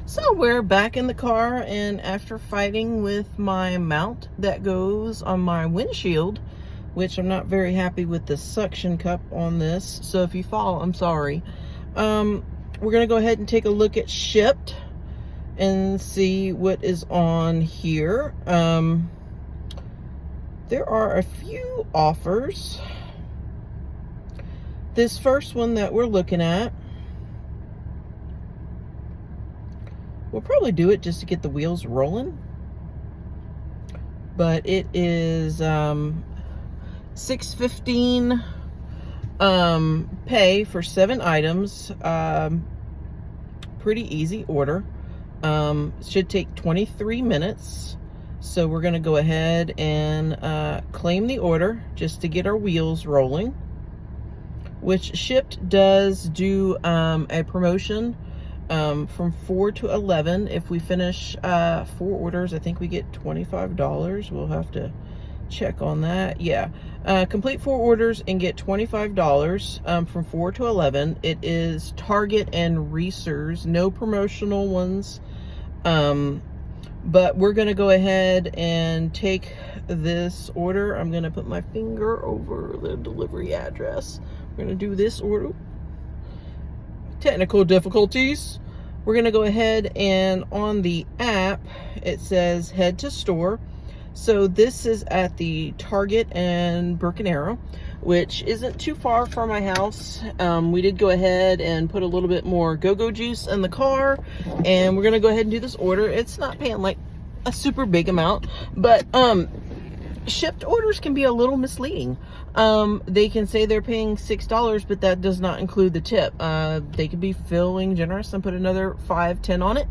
So we're back in the car, and after fighting with my mount that goes on my windshield, which I'm not very happy with the suction cup on this, so if you fall, I'm sorry. We're gonna go ahead and take a look at Shipt and see what is on here. There are a few offers. This first one that we're looking at, we'll probably do it just to get the wheels rolling. But it is $6.15 pay for 7 items. Pretty easy order. Should take 23 minutes. So we're going to go ahead and claim the order just to get our wheels rolling. Which Shipt does do a promotion from 4 to 11. If we finish 4 orders, I think we get $25. We'll have to check on that. Yeah, complete 4 orders and get $25 from 4 to 11. It is Target and Reese's, no promotional ones. But we're gonna go ahead and take this order. I'm gonna put my finger over the delivery address. We're gonna do this order. Technical difficulties. We're gonna go ahead, and on the app it says head to store. So this is at the Target and Broken Arrow, which isn't too far from my house. We did go ahead and put a little bit more go-go juice in the car, and we're gonna go ahead and do this order. It's not paying like a super big amount, but Shipt orders can be a little misleading. They can say they're paying $6, but that does not include the tip. They could be feeling generous and put another $5-10 on it.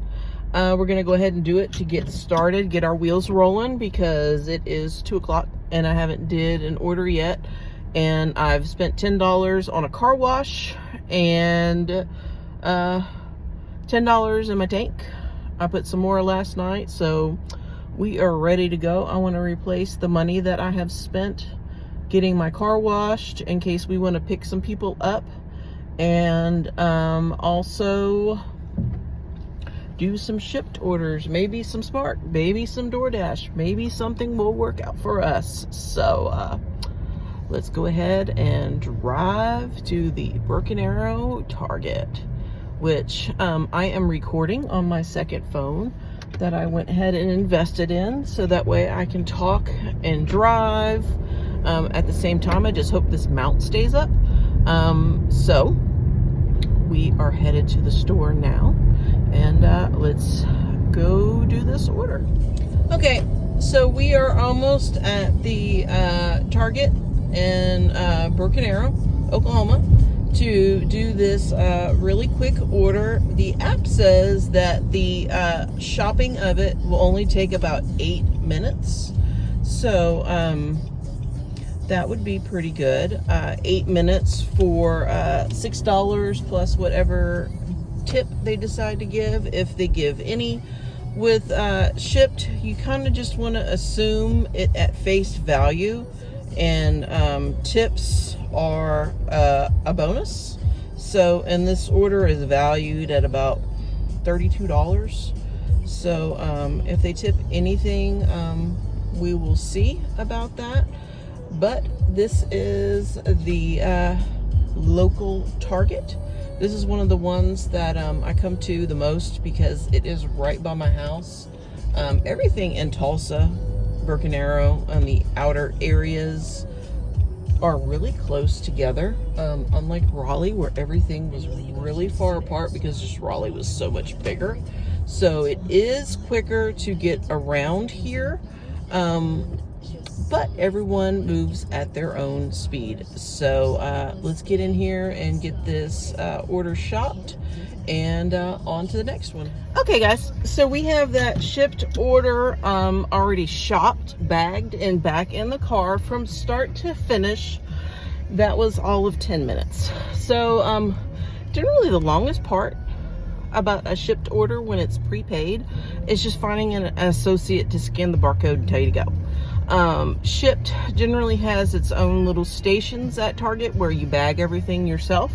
We're gonna go ahead and do it to get started, get our wheels rolling, because it is 2 o'clock and I haven't did an order yet. And I've spent $10 on a car wash and $10 in my tank. I put some more last night, so we are ready to go. I want to replace the money that I have spent getting my car washed in case we want to pick some people up, and also do some Shipt orders, maybe some Smart, maybe some DoorDash, maybe something will work out for us. So let's go ahead and drive to the Broken Arrow Target, which I am recording on my second phone that I went ahead and invested in, so that way I can talk and drive at the same time. I just hope this mount stays up. So we are headed to the store now, and let's go do this order. Okay, so we are almost at the Target in Broken Arrow, Oklahoma, to do this really quick order. The app says that the shopping of it will only take about 8 minutes. So that would be pretty good. 8 minutes for $6 plus whatever tip they decide to give, if they give any. With Shipt, you kind of just want to assume it at face value, and tips are a bonus. So, and this order is valued at about $32. So if they tip anything, we will see about that. But this is the local Target. This is one of the ones that I come to the most because it is right by my house. Everything in Tulsa, Broken Arrow, and the outer areas are really close together, unlike Raleigh, where everything was really far apart because just Raleigh was so much bigger. So it is quicker to get around here, but everyone moves at their own speed. So let's get in here and get this order shopped, and on to the next one. Okay guys, so we have that Shipt order already shopped, bagged, and back in the car from start to finish. That was all of 10 minutes. So generally the longest part about a Shipt order when it's prepaid is just finding an associate to scan the barcode and tell you to go. Shipt generally has its own little stations at Target where you bag everything yourself.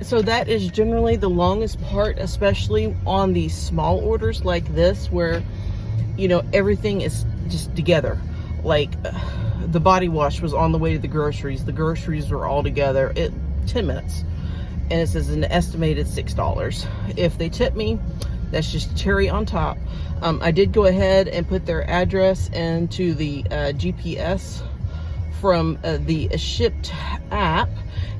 So that is generally the longest part, especially on these small orders like this, where, you know, everything is just together. Like the body wash was on the way to the groceries. The groceries were all together. 10 minutes. And it says an estimated $6. If they tip me, that's just cherry on top. I did go ahead and put their address into the GPS from the Shipt app,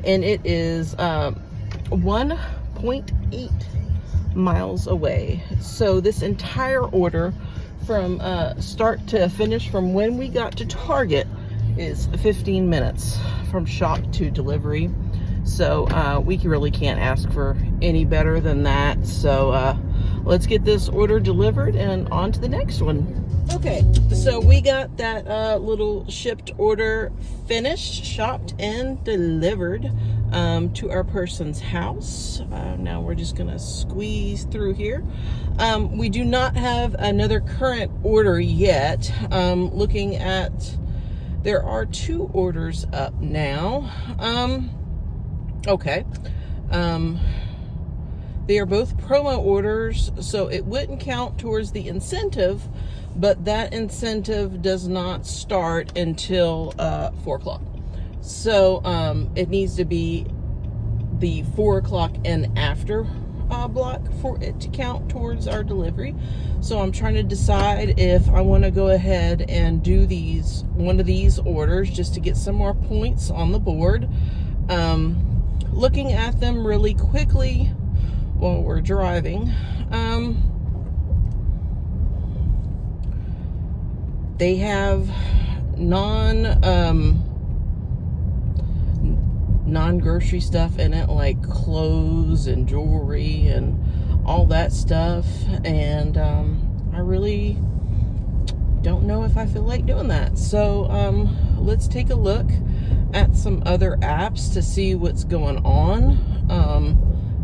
and it is 1.8 miles away. So this entire order from start to finish, from when we got to Target, is 15 minutes from shop to delivery. So we really can't ask for any better than that. So let's get this order delivered and on to the next one. Okay, so we got that little Shipt order finished, shopped, and delivered to our person's house. Now we're just gonna squeeze through here. We do not have another current order yet. Looking at, there are 2 orders up now. Okay. They are both promo orders, so it wouldn't count towards the incentive, but that incentive does not start until 4 o'clock. So it needs to be the 4 o'clock and after block for it to count towards our delivery. So I'm trying to decide if I want to go ahead and do one of these orders just to get some more points on the board. Looking at them really quickly while we're driving, they have non-grocery stuff in it, like clothes and jewelry and all that stuff, and I really don't know if I feel like doing that. So let's take a look at some other apps to see what's going on.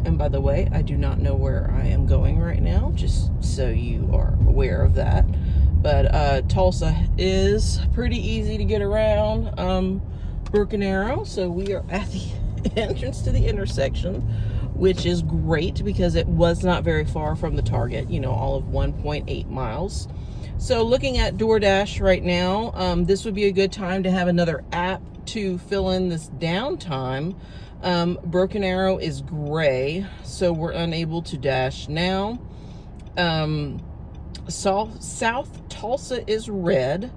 And by the way, I do not know where I am going right now, just so you are aware of that. But Tulsa is pretty easy to get around. Broken Arrow, so we are at the entrance to the intersection, which is great because it was not very far from the Target, you know, all of 1.8 miles. So looking at DoorDash right now, this would be a good time to have another app to fill in this downtime. Broken Arrow is gray, so we're unable to dash now. South Tulsa is red,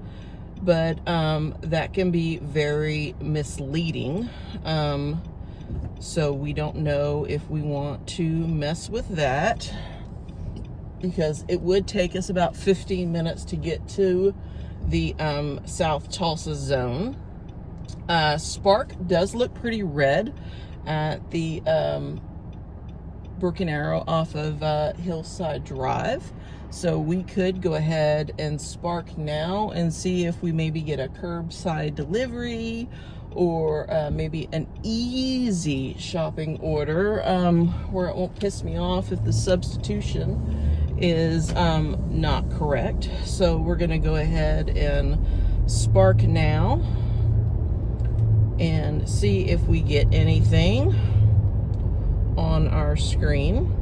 but that can be very misleading. So we don't know if we want to mess with that, because it would take us about 15 minutes to get to the South Tulsa zone. Spark does look pretty red at the Broken Arrow off of Hillside Drive. So we could go ahead and Spark now and see if we maybe get a curbside delivery, or maybe an easy shopping order where it won't piss me off if the substitution is not correct. So we're gonna go ahead and Spark now and see if we get anything on our screen.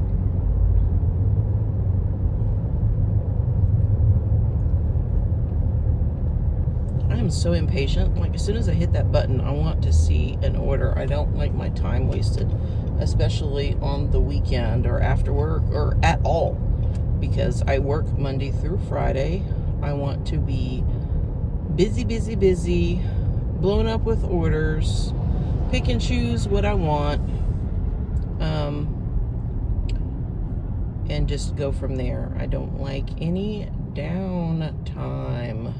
I am so impatient. Like, as soon as I hit that button, I want to see an order. I don't like my time wasted, especially on the weekend or after work or at all, because I work Monday through Friday. I want to be busy, blown up with orders, pick and choose what I want, and just go from there. I don't like any downtime.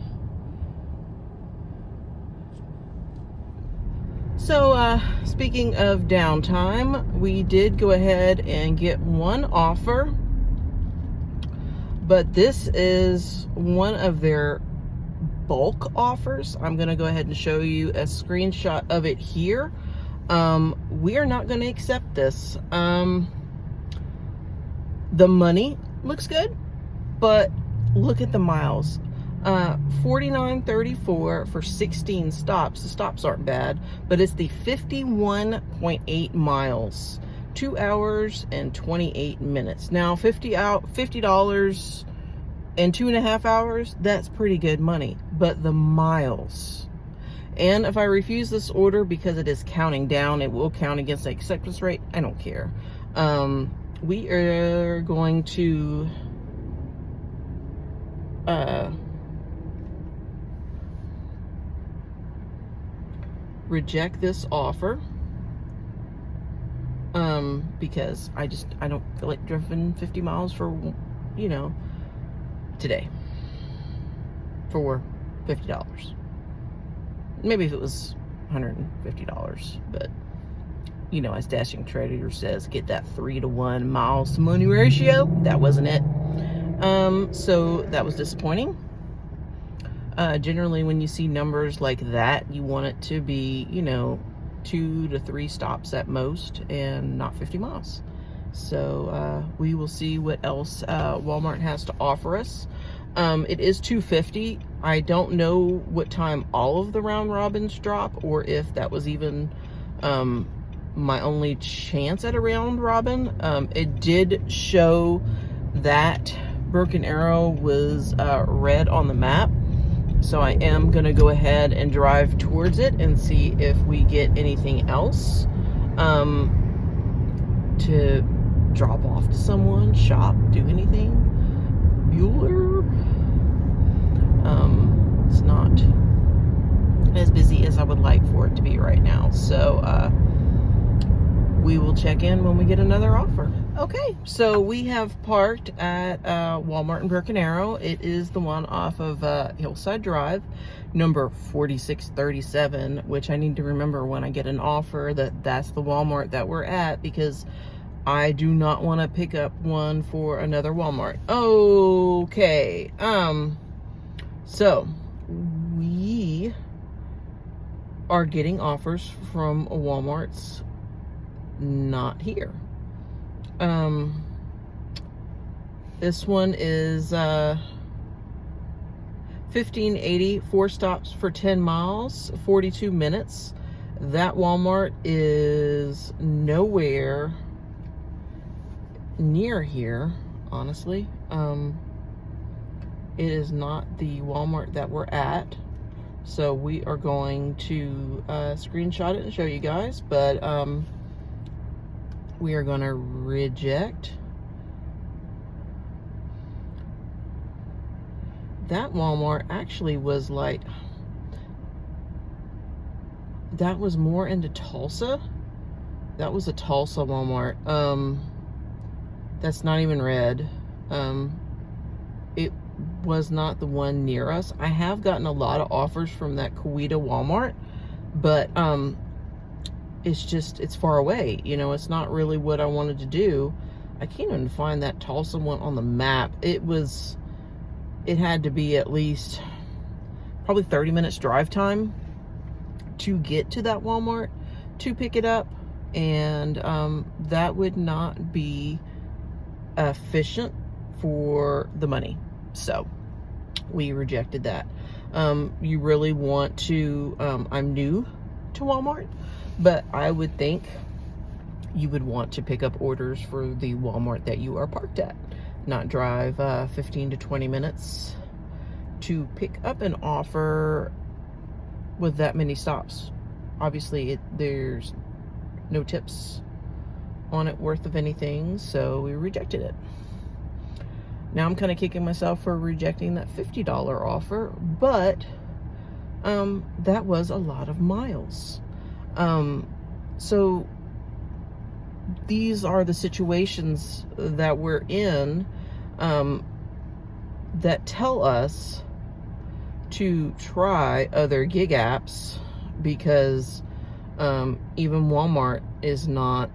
So, speaking of downtime, we did go ahead and get one offer, but this is one of their bulk offers. I'm going to go ahead and show you a screenshot of it here. We are not going to accept this. The money looks good, but look at the miles. 49.34 for 16 stops. The stops aren't bad, but it's the 51.8 miles 2 hours and 28 minutes. Now, $50 in 2.5 hours, that's pretty good money. But the miles. And if I refuse this order because it is counting down, it will count against the acceptance rate. I don't care. We are going to reject this offer because I don't feel like driving 50 miles for, you know, today for $50. Maybe if it was $150, but you know, as Dashing Trader says, get that 3-to-1 miles to money ratio. That wasn't it. So that was disappointing. Generally, when you see numbers like that, you want it to be, you know, 2 to 3 stops at most and not 50 miles. So we will see what else Walmart has to offer us. It is $2.50. I don't know what time all of the round robins drop, or if that was even my only chance at a round robin. It did show that Broken Arrow was red on the map, so I am gonna go ahead and drive towards it and see if we get anything else to drop off to someone, shop, do anything. Bueller. It's not as busy as I would like for it to be right now, so we will check in when we get another offer. Okay, so we have parked at Walmart in Broken Arrow. It is the one off of Hillside Drive, number 4637, which I need to remember when I get an offer that that's the Walmart that we're at, because I do not want to pick up one for another Walmart. Okay, so we are getting offers from Walmart's not here. This one is $15.80, 4 stops for 10 miles, 42 minutes. That Walmart is nowhere near here, honestly. It is not the Walmart that we're at, so we are going to screenshot it and show you guys, but we are going to reject that Walmart. Actually was like, that was more into Tulsa. That was a Tulsa Walmart. That's not even red. It was not the one near us. I have gotten a lot of offers from that Coweta Walmart, but it's far away. You know, it's not really what I wanted to do. I can't even find that Tulsa one on the map. It had to be at least probably 30 minutes drive time to get to that Walmart to pick it up, and that would not be efficient for the money, so we rejected that. You really want to, I'm new to Walmart, but I would think you would want to pick up orders for the Walmart that you are parked at, not drive 15 to 20 minutes to pick up an offer with that many stops. Obviously there's no tips on it worth of anything, so we rejected it. Now I'm kind of kicking myself for rejecting that $50 offer, but that was a lot of miles. So these are the situations that we're in that tell us to try other gig apps, because even Walmart is not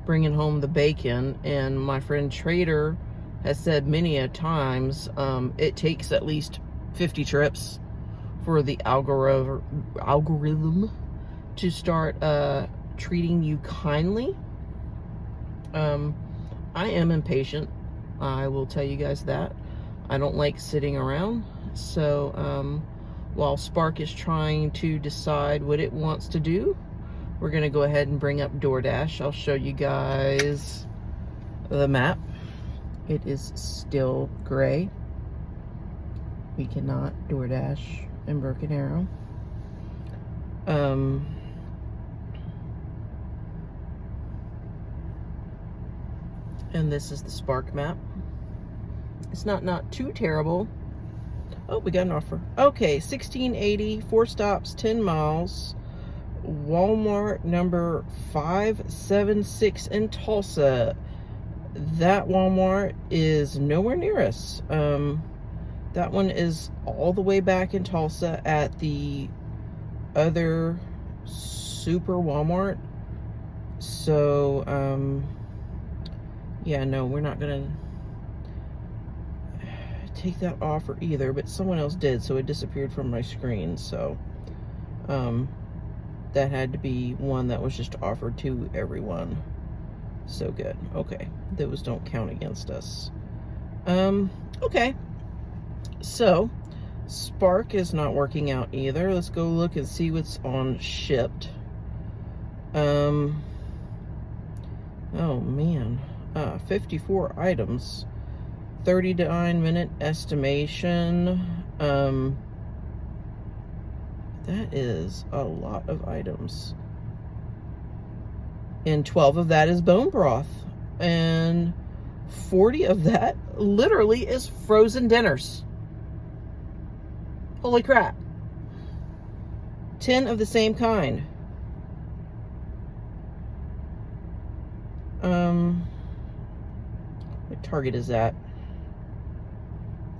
bringing home the bacon. And my friend Trader has said many a times, it takes at least 50 trips for the algorithm to start treating you kindly. I am impatient, I will tell you guys that. I don't like sitting around, so while Spark is trying to decide what it wants to do, we're going to go ahead and bring up DoorDash. I'll show you guys the map. It is still gray. We cannot DoorDash in Broken Arrow. And this is the Spark map. It's not too terrible. Oh, we got an offer. Okay, $16.80, 4 stops, 10 miles. Walmart number 576 in Tulsa. That Walmart is nowhere near us. That one is all the way back in Tulsa at the other super Walmart. So, yeah, no, we're not gonna take that offer either, but someone else did, so it disappeared from my screen. So, that had to be one that was just offered to everyone. So good. Okay, those don't count against us. Okay, so Spark is not working out either. Let's go look and see what's on Shipt. Oh man, 54 items, 39-minute estimation. That is a lot of items. And 12 of that is bone broth. And 40 of that literally is frozen dinners. Holy crap. 10 of the same kind. What Target is that?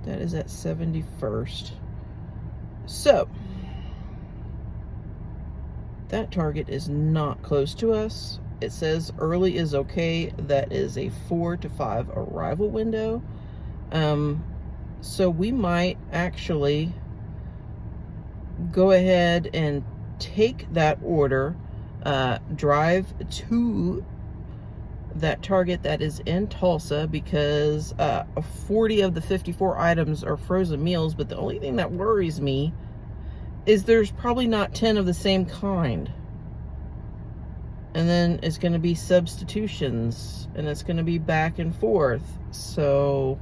That is at 71st. So, that Target is not close to us. It says early is okay. That is a 4 to 5 arrival window. So we might actually go ahead and take that order, drive to that Target that is in Tulsa, because 40 of the 54 items are frozen meals, but the only thing that worries me is there's probably not 10 of the same kind. And then it's going to be substitutions, and it's going to be back and forth. So,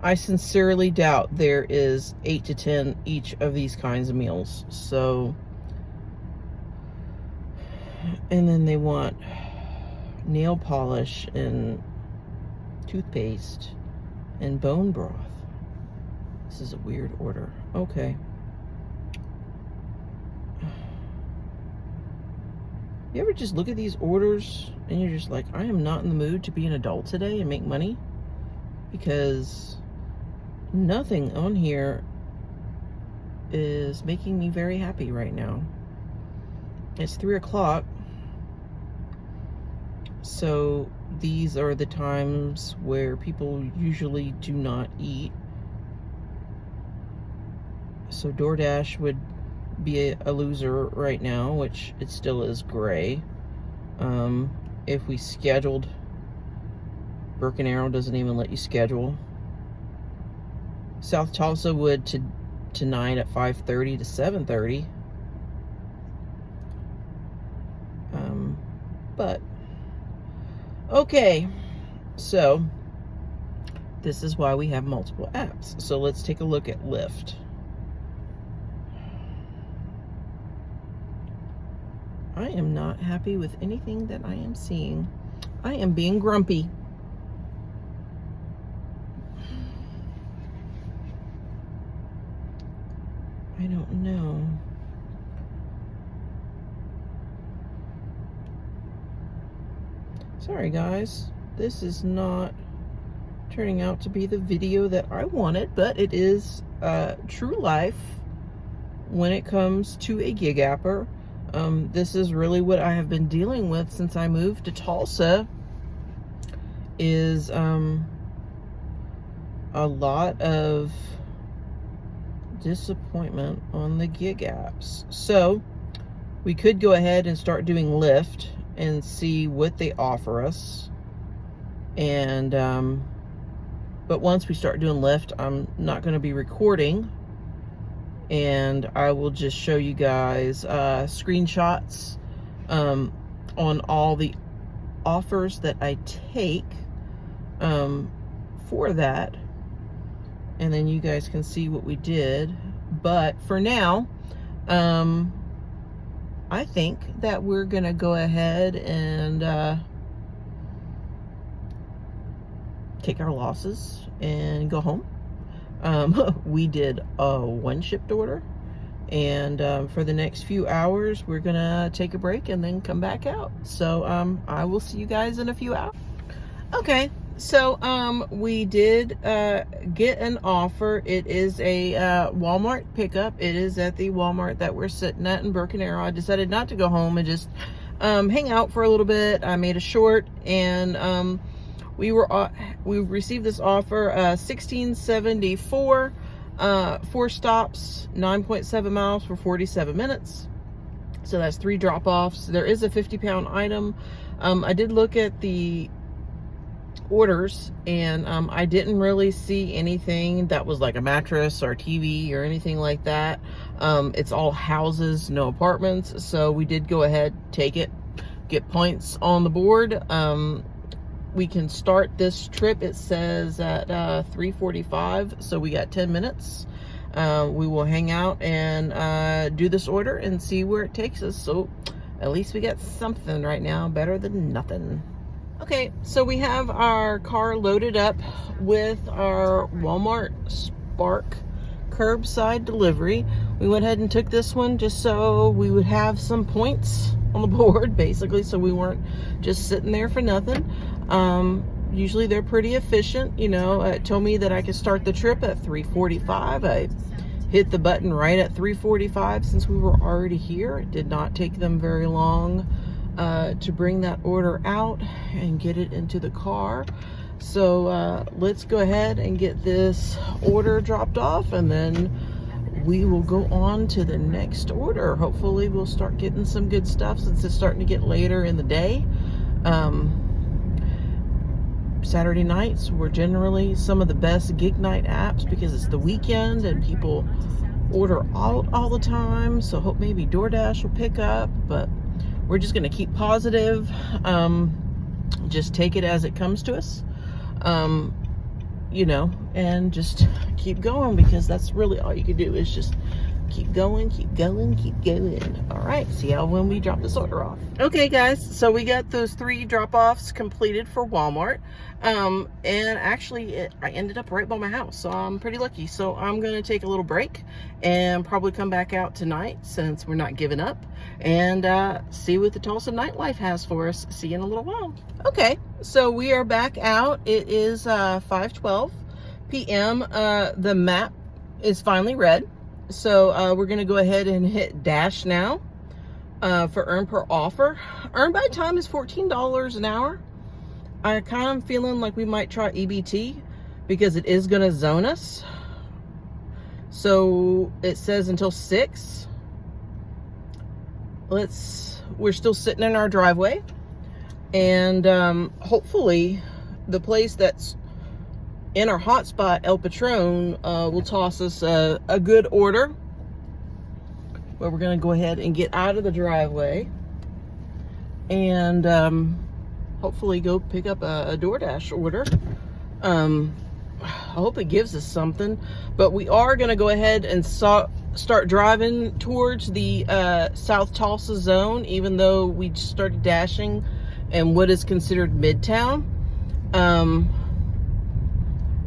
I sincerely doubt there is 8 to 10 each of these kinds of meals. So, and then they want nail polish and toothpaste and bone broth. This is a weird order. Okay. You ever just look at these orders and you're just like, I am not in the mood to be an adult today and make money? Because nothing on here is making me very happy right now. It's 3 o'clock. So these are the times where people usually do not eat. So DoorDash would be a loser right now, which it still is gray. If we scheduled, Broken Arrow doesn't even let you schedule. South Tulsa would tonight at 5:30 to 7:30. But okay, so this is why we have multiple apps. So let's take a look at Lyft. I am not happy with anything that I am seeing. I am being grumpy. I don't know. Sorry guys, this is not turning out to be the video that I wanted, but it is true life when it comes to a gig apper. This is really what I have been dealing with since I moved to Tulsa, is a lot of disappointment on the gig apps. So we could go ahead and start doing Lyft and see what they offer us. And but once we start doing Lyft, I'm not going to be recording and I will just show you guys screenshots on all the offers that I take for that, and then you guys can see what we did. But for now, I think that we're gonna go ahead and take our losses and go home. We did one shipped order, and for the next few hours we're gonna take a break and then come back out. So I will see you guys in a few hours. Okay, so we did get an offer. It is a Walmart pickup. It is at the Walmart that we're sitting at in Broken Arrow. I decided not to go home and just hang out for a little bit. I made a short, and we received this offer, $16.74, 4 stops, 9.7 miles for 47 minutes. So that's 3 drop-offs. There is a 50-pound item. I did look at the orders, and I didn't really see anything that was like a mattress or TV or anything like that. It's all houses, no apartments. So we did go ahead, take it, get points on the board. We can start this trip, it says, at 3:45, so we got 10 minutes. We will hang out and do this order and see where it takes us. So at least we got something right now, better than nothing. Okay, so we have our car loaded up with our Walmart Spark curbside delivery. We went ahead and took this one just so we would have some points on the board, basically, so we weren't just sitting there for nothing. Usually they're pretty efficient. You know, it told me that I could start the trip at 3:45. I hit the button right at 3:45 since we were already here. It did not take them very long to bring that order out and get it into the car. So let's go ahead and get this order dropped off, and then we will go on to the next order. Hopefully we'll start getting some good stuff since it's starting to get later in the day. Saturday nights were generally some of the best gig night apps because it's the weekend and people order out all the time. So hope maybe DoorDash will pick up, but we're just going to keep positive. Just take it as it comes to us, you know, and just keep going, because that's really all you can do is just keep going, keep going, keep going. All right, see y'all when we drop this order off. Okay, guys, so we got those 3 drop-offs completed for Walmart. And actually, I ended up right by my house, so I'm pretty lucky. So I'm going to take a little break and probably come back out tonight since we're not giving up, and see what the Tulsa nightlife has for us. See you in a little while. Okay, so we are back out. It is 5:12 p.m. The map is finally red. So we're going to go ahead and hit dash now for earn per offer. Earn by time is $14 an hour. I kind of feeling like we might try EBT because it is going to zone us. So it says until 6. We're still sitting in our driveway, and hopefully the place that's in our hotspot, El Patron, will toss us a good order. But we're going to go ahead and get out of the driveway and hopefully go pick up a DoorDash order. I hope it gives us something. But we are going to go ahead and start driving towards the South Tulsa zone, even though we started dashing in what is considered Midtown.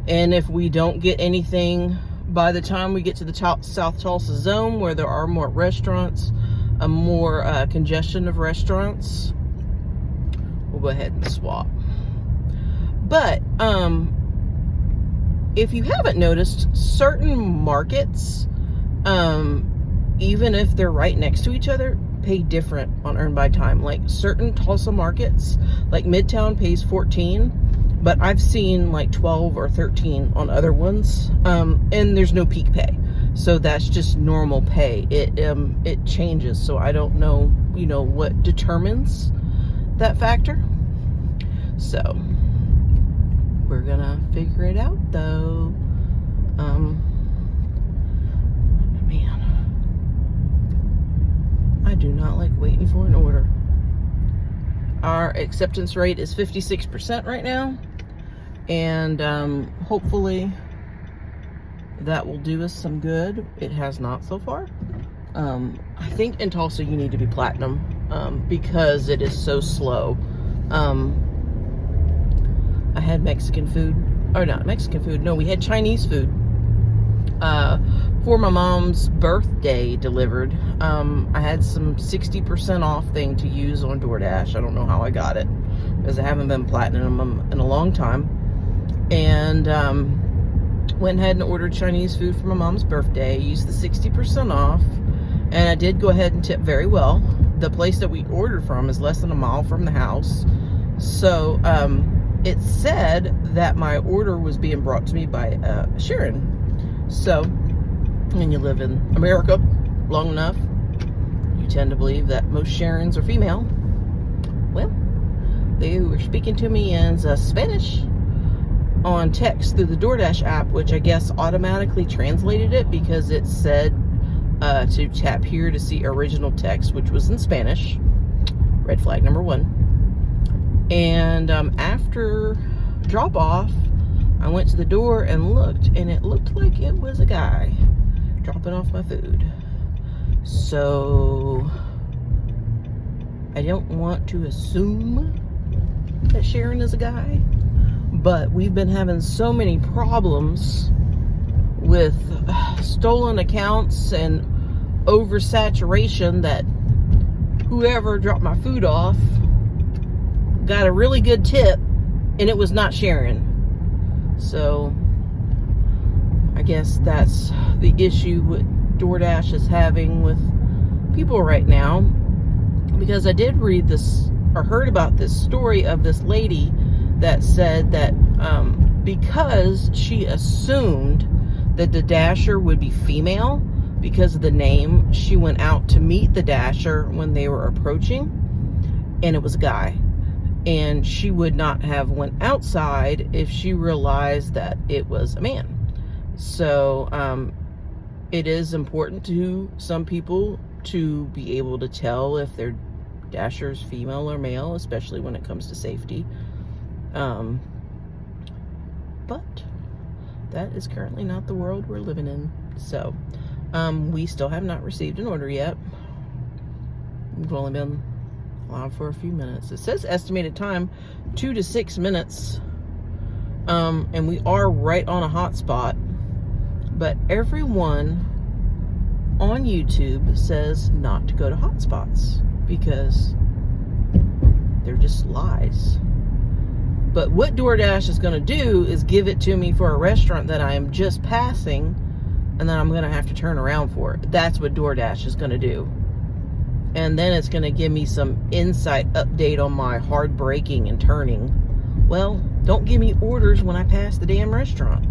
And if we don't get anything by the time we get to the South Tulsa zone, where there are more restaurants, a more congestion of restaurants, we'll go ahead and swap. But if you haven't noticed, certain markets, even if they're right next to each other, pay different on earn by time. Like certain Tulsa markets, like Midtown pays 14, but I've seen like 12 or 13 on other ones, and there's no peak pay, so that's just normal pay. It changes, so I don't know, you know, what determines that factor. So we're gonna figure it out, though. Man. I do not like waiting for an order. Our acceptance rate is 56% right now, and hopefully that will do us some good. It has not so far. I think in Tulsa you need to be platinum because it is so slow. I had Mexican food, or not Mexican food, no, we had Chinese food for my mom's birthday delivered. I had some 60% off thing to use on DoorDash. I don't know how I got it because I haven't been platinum in a long time. And went ahead and ordered Chinese food for my mom's birthday, used the 60% off, and I did go ahead and tip very well. The place that we ordered from is less than a mile from the house. So it said that my order was being brought to me by Sharon. So when you live in America long enough, you tend to believe that most Sharons are female. Well, they were speaking to me in Spanish on text through the DoorDash app, which I guess automatically translated it because it said to tap here to see original text, which was in Spanish. Red flag number 1. And after drop off, I went to the door and looked, and it looked like it was a guy dropping off my food. So I don't want to assume that Sharon is a guy, but we've been having so many problems with stolen accounts and oversaturation that whoever dropped my food off got a really good tip, and it was not Sharon. So I guess that's the issue what DoorDash is having with people right now, because I did read this or heard about this story of this lady that said that because she assumed that the dasher would be female because of the name, she went out to meet the dasher when they were approaching, and it was a guy. And she would not have went outside if she realized that it was a man. So it is important to some people to be able to tell if their dasher is female or male, especially when it comes to safety. But that is currently not the world we're living in. So we still have not received an order yet. We've only been live for a few minutes. It says estimated time 2 to 6 minutes, and we are right on a hotspot, but everyone on YouTube says not to go to hotspots because they're just lies. But what DoorDash is going to do is give it to me for a restaurant that I am just passing, and then I'm going to have to turn around for it. That's what DoorDash is going to do. And then it's going to give me some insight update on my hard braking and turning. Well, don't give me orders when I pass the damn restaurant.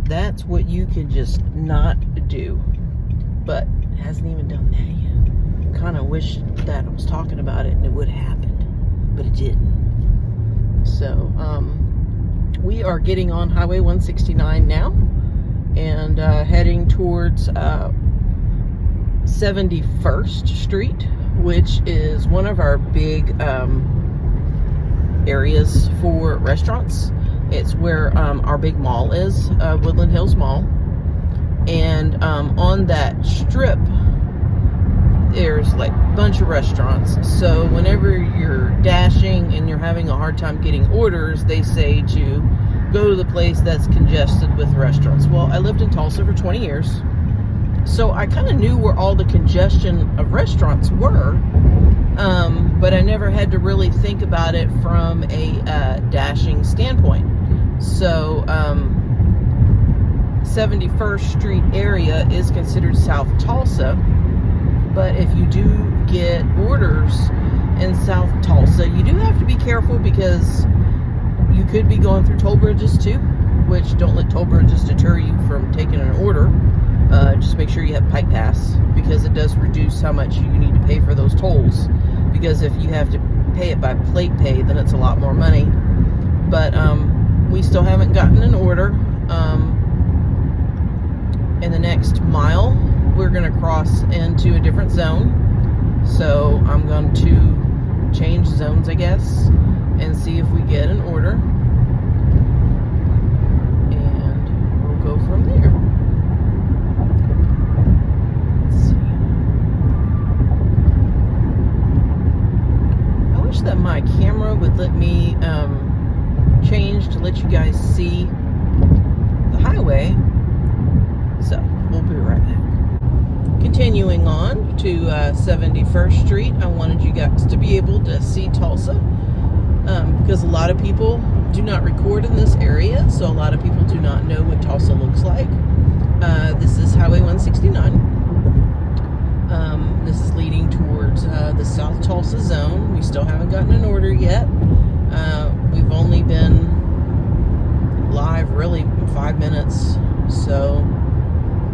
That's what you can just not do. But it hasn't even done that yet. Kind of wish that I was talking about it and it would have happened, but it didn't. So we are getting on Highway 169 now and heading towards 71st Street, which is one of our big areas for restaurants. It's where our big mall is, Woodland Hills Mall. And on that strip, there's like a bunch of restaurants. So whenever you're dashing and you're having a hard time getting orders, they say to go to the place that's congested with restaurants. Well, I lived in Tulsa for 20 years. So I kind of knew where all the congestion of restaurants were, but I never had to really think about it from a dashing standpoint. So 71st Street area is considered South Tulsa, but if you do get orders in South Tulsa, you do have to be careful because you could be going through toll bridges too, which don't let toll bridges deter you from taking an order. Just make sure you have Pike Pass, because it does reduce how much you need to pay for those tolls. Because if you have to pay it by plate pay, then it's a lot more money. But we still haven't gotten an order. In the next mile, we're going to cross into a different zone. So I'm going to change zones, I guess, and see if we get an order. And we'll go from there. Let's see. I wish that my camera would let me change to let you guys see the highway. So we'll be right back. Continuing on to 71st Street, I wanted you guys to be able to see Tulsa because a lot of people do not record in this area, so a lot of people do not know what Tulsa looks like. This is Highway 169. This is leading towards the South Tulsa zone. We still haven't gotten an order yet. We've only been live really 5 minutes, so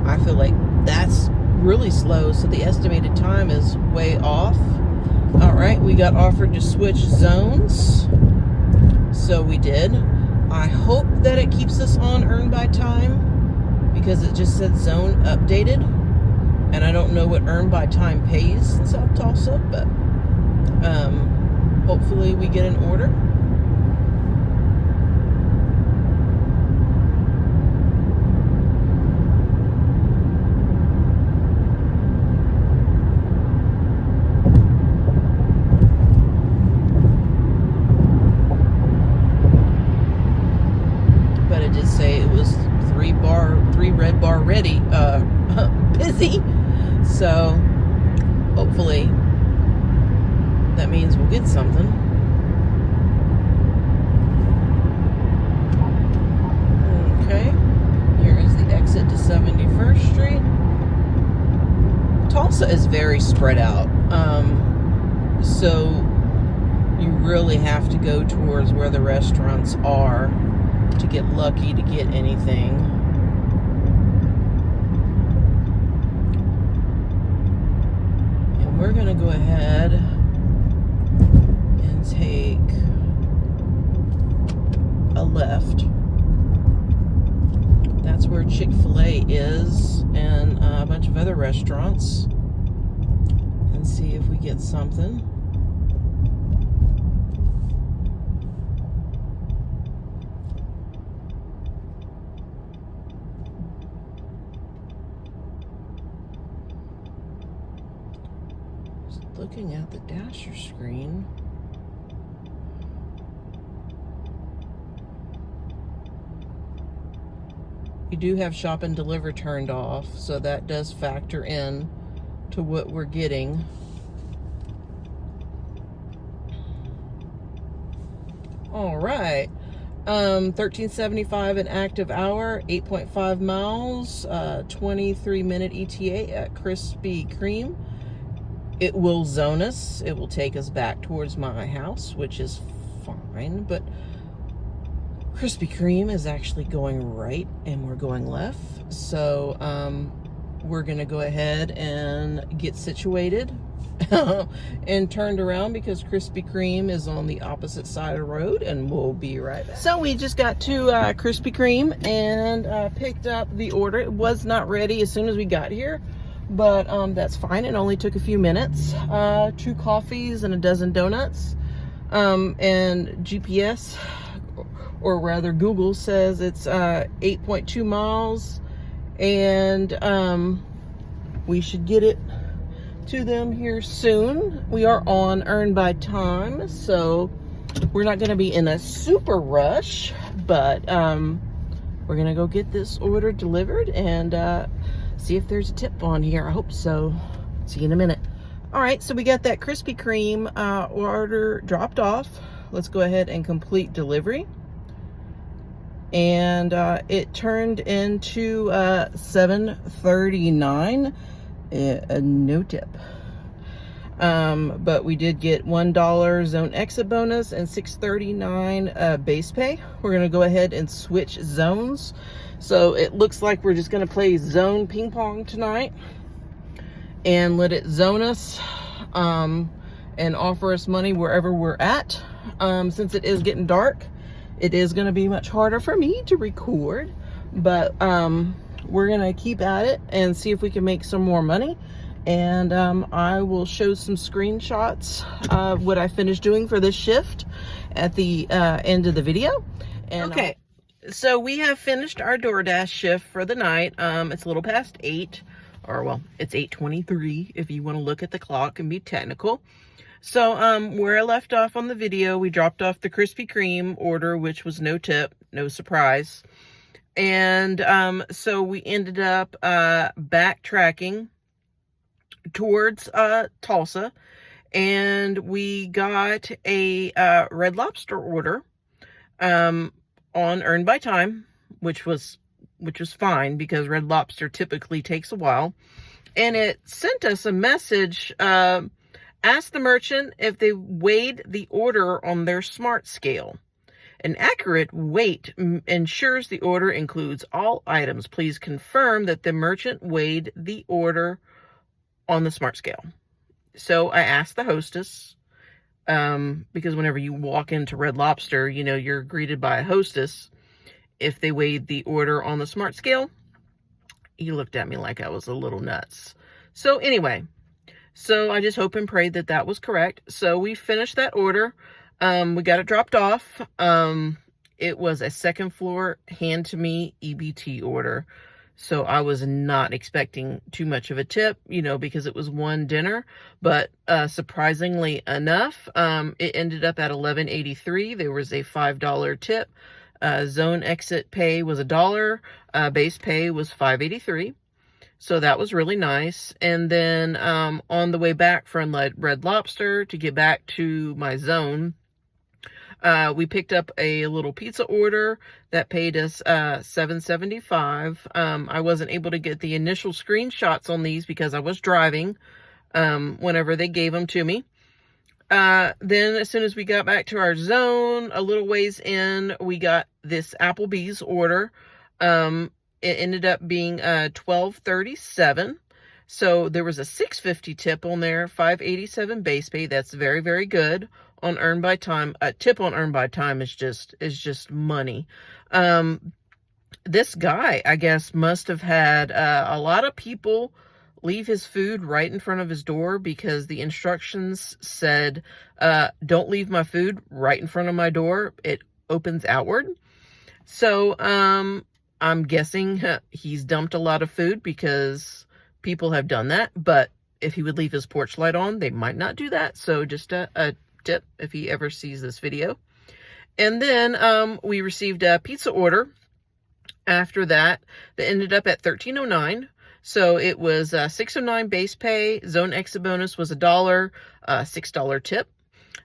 I feel like that's really slow, so the estimated time is way off. All right, we got offered to switch zones, so we did. I hope that it keeps us on earn by time because it just said zone updated, and I don't know what earn by time pays in South Tulsa, but hopefully we get an order. Say it was three red bar ready, busy. So hopefully that means we'll get something. Okay, here is the exit to 71st Street. Tulsa is very spread out, so you really have to go towards where the restaurants are to get lucky to get anything. And we're gonna go ahead and take a left. That's where Chick-fil-A is and a bunch of other restaurants, and see if we get something. Looking at the dasher screen, you do have shop and deliver turned off, so that does factor in to what we're getting. All right, $13.75 an active hour, 8.5 miles, 23-minute ETA at Krispy Kreme. It will zone us. It will take us back towards my house, which is fine, but Krispy Kreme is actually going right and we're going left. So we're gonna go ahead and get situated and turned around because Krispy Kreme is on the opposite side of the road, and we'll be right back. So we just got to Krispy Kreme and picked up the order. It was not ready as soon as we got here, but that's fine. It only took a few minutes. 2 coffees and a dozen donuts. And GPS, or rather Google, says it's 8.2 miles, and we should get it to them here soon. We are on earn by time, so we're not going to be in a super rush, but we're going to go get this order delivered and see if there's a tip on here. I hope so. See you in a minute. All right, so we got that Krispy Kreme order dropped off. Let's go ahead and complete delivery. And it turned into $7.39, no tip. But we did get $1 zone exit bonus and $6.39 base pay. We're gonna go ahead and switch zones. So it looks like we're just gonna play zone ping pong tonight and let it zone us and offer us money wherever we're at. Since it is getting dark, it is going to be much harder for me to record, but we're going to keep at it and see if we can make some more money. and I will show some screenshots of what I finished doing for this shift at the end of the video. And okay, so we have finished our DoorDash shift for the night. It's a little past 8, or well, it's 8:23 if you want to look at the clock and be technical. So where I left off on the video, we dropped off the Krispy Kreme order, which was no tip, no surprise. And so we ended up backtracking towards Tulsa, and we got a Red Lobster order on Earn by Time, which was fine because Red Lobster typically takes a while. And it sent us a message, ask the merchant if they weighed the order on their smart scale. An accurate weight ensures the order includes all items. Please confirm that the merchant weighed the order on the smart scale. So I asked the hostess, because whenever you walk into Red Lobster, you know, you're greeted by a hostess, if they weighed the order on the smart scale. He looked at me like I was a little nuts. So anyway, so I just hope and prayed that that was correct. So we finished that order. We got it dropped off. It was a second floor hand to me EBT order. So I was not expecting too much of a tip, you know, because it was one dinner, but, surprisingly enough, it ended up at $11.83. There was a $5 tip. Zone exit pay was $1. Base pay was $5.83. So that was really nice. And then, on the way back from Red Lobster to get back to my zone, we picked up a little pizza order that paid us $7.75. I wasn't able to get the initial screenshots on these because I was driving whenever they gave them to me. Then as soon as we got back to our zone, a little ways in, we got this Applebee's order. It ended up being $12.37. So there was a $6.50 tip on there, $5.87 base pay. That's very, very good on Earn by Time. A tip on Earn by Time is just money. This guy, I guess, must have had a lot of people leave his food right in front of his door, because the instructions said, don't leave my food right in front of my door. It opens outward. So I'm guessing he's dumped a lot of food because people have done that. But if he would leave his porch light on, they might not do that. So just a tip if he ever sees this video. And then we received a pizza order after that ended up at $13.09. So it was $6.09 base pay. Zone exit bonus was $1, $6 tip.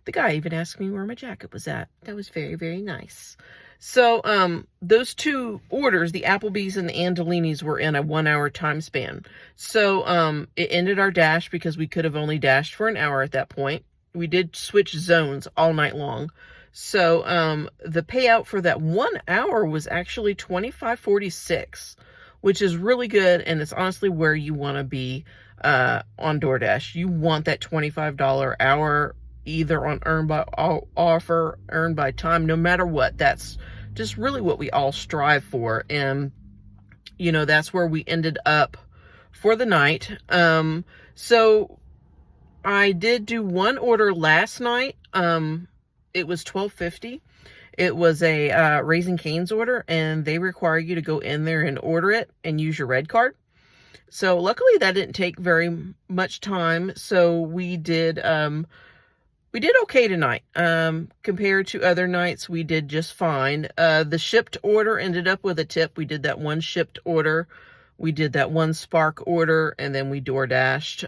The guy even asked me where my jacket was at. That was very, very nice. So those two orders, the Applebee's and the Andolini's, were in a 1-hour time span. So it ended our dash because we could have only dashed for an hour at that point. We did switch zones all night long. So the payout for that 1 hour was actually $25.46, which is really good. And it's honestly where you want to be on DoorDash. You want that $25 hour either on Earn by Offer, Earn by Time, no matter what. That's just really what we all strive for. And, you know, that's where we ended up for the night. So I did do one order last night. It was $12.50. It was a Raising Cane's order, and they require you to go in there and order it and use your red card. So luckily that didn't take very much time. So we did okay tonight. Compared to other nights, we did just fine. The Shipt order ended up with a tip. We did that one Shipt order. We did that one Spark order, and then we DoorDashed.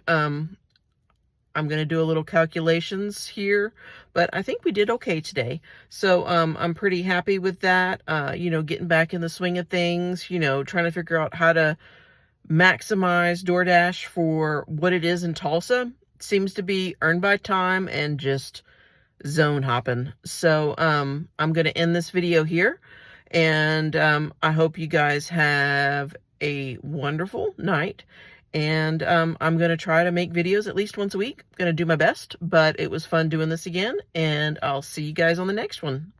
I'm going to do a little calculations here, but I think we did okay today. So I'm pretty happy with that. You know, getting back in the swing of things, you know, trying to figure out how to maximize DoorDash for what it is in Tulsa. Seems to be Earn by Time and just zone hopping. So I'm going to end this video here, and I hope you guys have a wonderful night. And I'm going to try to make videos at least once a week. I'm going to do my best, but it was fun doing this again, and I'll see you guys on the next one.